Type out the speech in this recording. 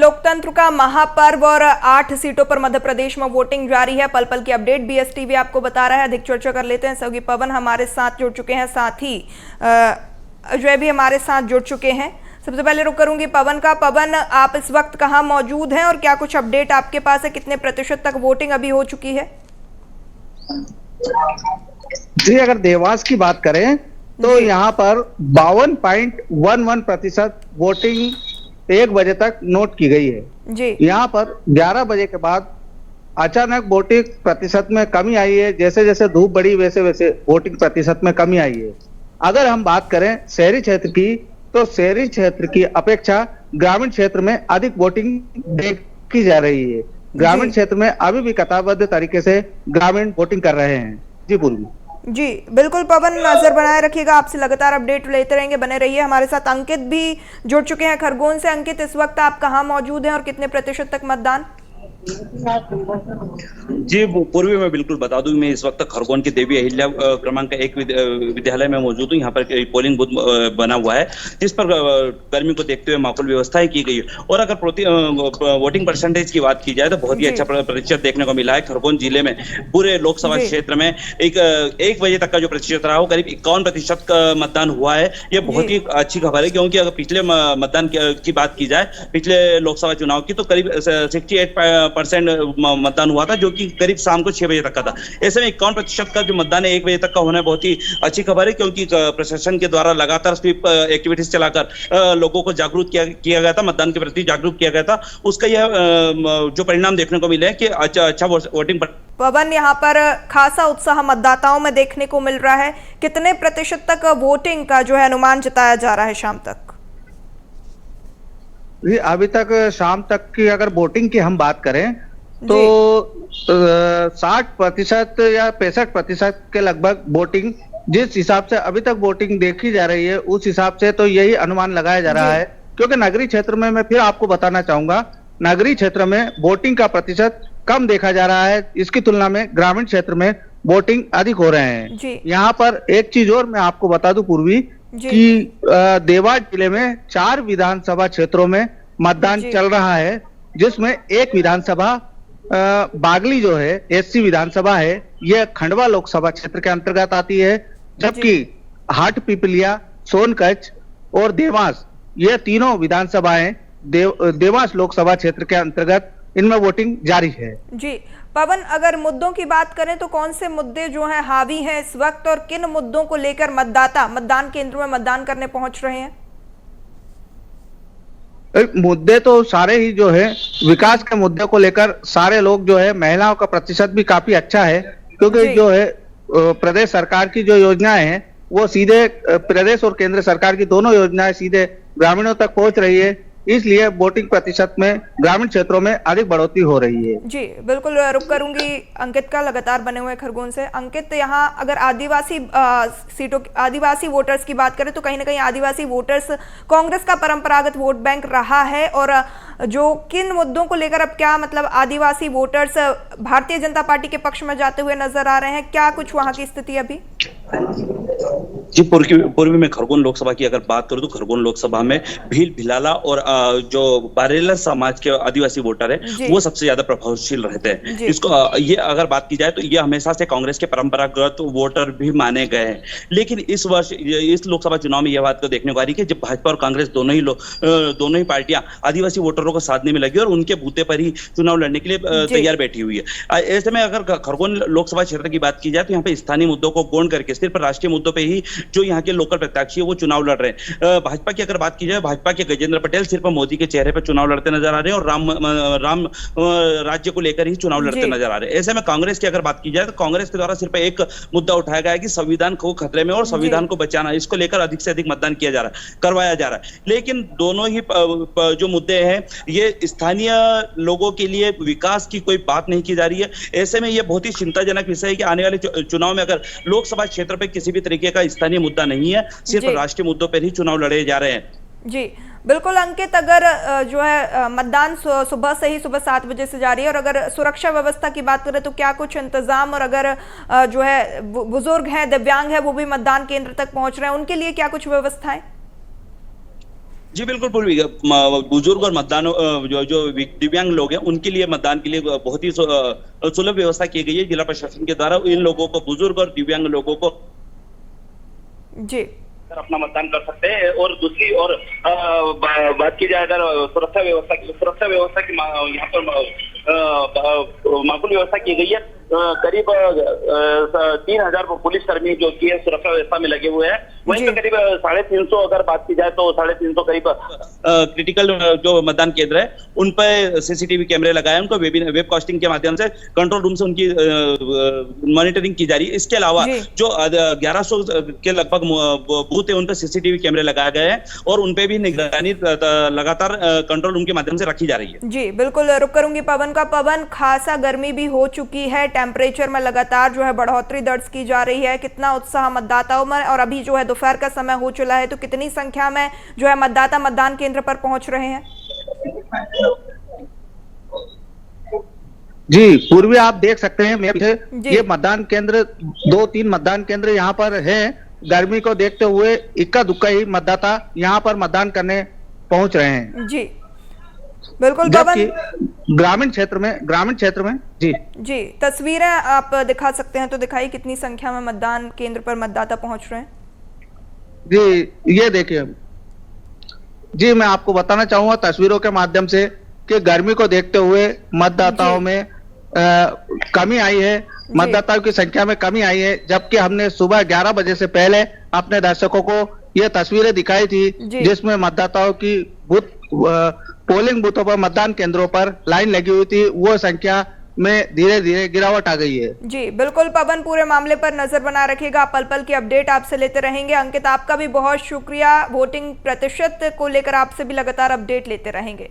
लोकतंत्र का महापर्व और 8 सीटों पर मध्य प्रदेश में वोटिंग जारी है। पल पल की अपडेट बीएसटीवी आपको बता रहा है। अधिक चर्चा कर लेते हैं। सहयोगी पवन हमारे साथ जुड़ चुके हैं, साथ ही अजय भी हमारे साथ जुड़ चुके हैं। सबसे पहले रुक करूंगी पवन का। पवन, आप इस वक्त कहां मौजूद हैं और क्या कुछ अपडेट आपके पास है? कितने प्रतिशत तक वोटिंग अभी हो चुकी है? जी, अगर देवास की बात करें तो यहाँ पर 52.11% वोटिंग 1 बजे तक नोट की गई है जी। यहाँ पर 11 बजे के बाद अचानक वोटिंग प्रतिशत में कमी आई है। जैसे जैसे धूप बढ़ी वैसे वैसे वोटिंग प्रतिशत में कमी आई है। अगर हम बात करें शहरी क्षेत्र की, तो शहरी क्षेत्र की अपेक्षा ग्रामीण क्षेत्र में अधिक वोटिंग देखी जा रही है। ग्रामीण क्षेत्र में अभी भी कतारबद्ध तरीके से ग्रामीण वोटिंग कर रहे हैं। जी पूर्वी। जी बिल्कुल पवन, नजर बनाए रखिएगा, आपसे लगातार अपडेट लेते रहेंगे, बने रहिए। हमारे साथ अंकित भी जुड़ चुके हैं खरगोन से। अंकित, इस वक्त आप कहां मौजूद हैं और कितने प्रतिशत तक मतदान? जी पूर्वी में बिल्कुल बता दूं, मैं इस वक्त खरगोन के देवी अहिल्या क्रमांक 1 विद्यालय में मौजूद हूं। यहाँ पर पोलिंग बूथ बना हुआ है, जिस पर गर्मी को देखते हुए माकूल व्यवस्थाएं की गई है। और अगर वोटिंग परसेंटेज की बात की जाए तो बहुत ही अच्छा प्रतिशत देखने को मिला है। खरगोन जिले में पूरे लोकसभा क्षेत्र में एक बजे तक का जो प्रतिशत रहा हो, करीब 51% का मतदान हुआ है। ये बहुत ही अच्छी खबर है, क्योंकि अगर पिछले मतदान की बात की जाए, पिछले लोकसभा चुनाव की, तो करीब 68% मतदान हुआ था, जो कि करीब शाम को 6 बजे तक का था। ऐसे में 51% का जो मतदान है 1 बजे तक का होना बहुत ही अच्छी खबर है, क्योंकि प्रशासन के द्वारा लगातार स्वीप एक्टिविटीज चलाकर लोगों को जागरूक किया गया था, मतदान के प्रति जागरूक किया गया था। उसका यह जो परिणाम देखने को मिले कि अच्छा वोटिंग। पवन, यहाँ पर खासा उत्साह मतदाताओं में देखने को मिल रहा है। कितने प्रतिशत तक वोटिंग का जो है अनुमान जताया जा रहा है शाम तक? अभी तक शाम तक की अगर वोटिंग की हम बात करें तो 60% या 65% के लगभग वोटिंग, जिस हिसाब से अभी तक वोटिंग देखी जा रही है उस हिसाब से तो यही अनुमान लगाया जा रहा है। क्योंकि नगरीय क्षेत्र में मैं फिर आपको बताना चाहूंगा, नगरीय क्षेत्र में वोटिंग का प्रतिशत कम देखा जा रहा है। इसकी तुलना में ग्रामीण क्षेत्र में वोटिंग अधिक हो रहे हैं। यहाँ पर एक चीज और मैं आपको बता दूं पूर्वी, कि देवास जिले में 4 विधानसभा क्षेत्रों में मतदान चल रहा है, जिसमें एक विधानसभा बागली जो है एससी विधानसभा है, यह खंडवा लोकसभा क्षेत्र के अंतर्गत आती है। जबकि हाट पिपलिया, सोनकच्छ और देवास, ये तीनों विधानसभाएं देवास लोकसभा क्षेत्र के अंतर्गत इनमें वोटिंग जारी है। जी पवन, अगर मुद्दों की बात करें तो कौन से मुद्दे जो हैं हावी हैं इस वक्त, और किन मुद्दों को लेकर मतदाता मतदान केंद्र में मतदान करने पहुंच रहे हैं? मुद्दे तो सारे ही जो है विकास के मुद्दे को लेकर सारे लोग जो है, महिलाओं का प्रतिशत भी काफी अच्छा है, क्योंकि जो है प्रदेश सरकार की जो योजनाएं हैं वो सीधे प्रदेश और केंद्र सरकार की दोनों योजनाएं सीधे ग्रामीणों तक पहुंच रही है। इसलिए वोटिंग प्रतिशत में ग्रामीण क्षेत्रों में अधिक बढ़ोतरी हो रही है। जी बिल्कुल, रुक करूंगी अंकित का, लगातार बने हुए खरगोन से। अंकित, यहाँ अगर आदिवासी सीटों, आदिवासी वोटर्स की बात करें तो कहीं ना कहीं आदिवासी वोटर्स कांग्रेस का परंपरागत वोट बैंक रहा है, और जो किन मुद्दों को लेकर अब क्या मतलब आदिवासी वोटर्स भारतीय जनता पार्टी के पक्ष में जाते हुए नजर आ रहे हैं? क्या कुछ वहां की स्थिति अभी? जी पूर्वी में खरगोन लोकसभा की अगर बात करूं तो खरगोन लोकसभा में भील भिलाला और जो बारेला समाज के आदिवासी वोटर है वो सबसे ज्यादा प्रभावशील रहते हैं। इसको ये अगर बात की जाए तो ये हमेशा से कांग्रेस के परंपरागत वोटर भी माने गए हैं। लेकिन इस वर्ष इस लोकसभा चुनाव में यह बात को देखने को आ रही है कि जब भाजपा और कांग्रेस दोनों ही पार्टियां आदिवासी वोटरों को साधने में लगी और उनके बूते पर ही चुनाव लड़ने के लिए तैयार बैठी हुई है। ऐसे में अगर खरगोन लोकसभा क्षेत्र की बात की जाए तो यहाँ पे स्थानीय मुद्दों को गौण करके सिर्फ राष्ट्रीय मुद्दों पे ही जो यहाँ के लोकल प्रत्याशी है वो चुनाव लड़ रहे हैं। भाजपा की अगर बात की जाए, भाजपा के गजेंद्र पटेल सिर्फ मोदी के चेहरे पर चुनाव लड़ते नजर आ रहे हैं और राम राज्य को लेकर ही चुनाव लड़ते नजर आ रहे हैं। ऐसे में कांग्रेस की अगर बात की जाए तो कांग्रेस के द्वारा सिर्फ एक मुद्दा उठाया गया है कि संविधान को खतरे में और संविधान को बचाना, इसको लेकर अधिक से अधिक मतदान किया जा रहा है, करवाया जा रहा है। लेकिन दोनों ही जो मुद्दे हैं ये स्थानीय लोगों के लिए विकास की कोई बात नहीं की जा रही है। ऐसे में यह बहुत ही चिंताजनक विषय है कि आने वाले चुनाव में अगर लोकसभा क्षेत्र पे किसी भी तरीके का स्थानीय मुद्दा नहीं है, सिर्फ राष्ट्रीय मुद्दों पर ही चुनाव लड़े जा रहे हैं। जी बिल्कुल अंकित, अगर जो है मतदान सुबह से ही, सुबह 7 बजे से जारी है, और अगर सुरक्षा व्यवस्था की बात करें तो क्या कुछ इंतजाम, और अगर जो है बुजुर्ग हैं, दिव्यांग है, वो भी मतदान केंद्र तक पहुंच रहे हैं, उनके लिए क्या कुछ व्यवस्थाएं? जी बिल्कुल पूर्वी बुजुर्ग और मतदान जो दिव्यांग लोग हैं उनके लिए मतदान के लिए बहुत ही सुलभ व्यवस्था की गई है जिला प्रशासन के द्वारा। इन लोगों को, बुजुर्ग और दिव्यांग लोगों को जी अपना मतदान कर सकते हैं। और दूसरी और बात की जाए अगर सुरक्षा व्यवस्था की यहाँ पर माकूल व्यवस्था की गई है। करीब 3000 पुलिस कर्मी जो कि सुरक्षा व्यवस्था में लगे हुए हैं। वहीं पे करीब 350 अगर बात की जाए तो 350 करीब क्रिटिकल जो मतदान केंद्र है उन पर सीसीटीवी कैमरे लगाए, उनको वेबकास्टिंग के माध्यम से कंट्रोल रूम से उनकी मॉनिटरिंग की जा रही है। इसके अलावा जो 1100 के लगभग बूथ है उन पर सीसीटीवी कैमरे लगाए गए हैं और उन पे भी निगरानी लगातार कंट्रोल रूम के माध्यम से रखी जा रही है। जी बिल्कुल, रुक करूंगी पवन का। पवन, खासा गर्मी भी हो चुकी है, टेम्परेचर में लगातार जो है बढ़ोतरी दर्ज की जा रही है, कितना उत्साह मतदाताओं में, और अभी जो है दोपहर का समय हो चला है तो कितनी संख्या में जो है मतदाता मतदान केंद्र पर पहुंच रहे हैं? जी पूर्वी, आप देख सकते हैं मेरे पीछे ये मतदान केंद्र, 2-3 मतदान केंद्र यहाँ पर है। गर्मी को देखते हुए इक्का दुक्का ही मतदाता यहाँ पर मतदान करने पहुंच रहे हैं। जी बिल्कुल जबकि ग्रामीण क्षेत्र में जी तस्वीरें आप दिखा सकते हैं तो दिखाई, कितनी संख्या में मतदान केंद्र पर मतदाता पहुंच रहे हैं? जी ये देखिए, जी मैं आपको बताना चाहूंगा तस्वीरों के माध्यम से कि गर्मी को देखते हुए मतदाताओं में कमी आई है, मतदाताओं की संख्या में कमी आई है। जबकि हमने सुबह 11 बजे से पहले अपने दर्शकों को ये तस्वीरें दिखाई थी जिसमें मतदाताओं की पोलिंग बूथों पर, मतदान केंद्रों पर लाइन लगी हुई थी, वो संख्या में धीरे धीरे गिरावट आ गई है। जी बिल्कुल पवन, पूरे मामले पर नजर बना रखिएगा, पल पल की अपडेट आपसे लेते रहेंगे। अंकित, आपका भी बहुत शुक्रिया, वोटिंग प्रतिशत को लेकर आपसे भी लगातार अपडेट लेते रहेंगे।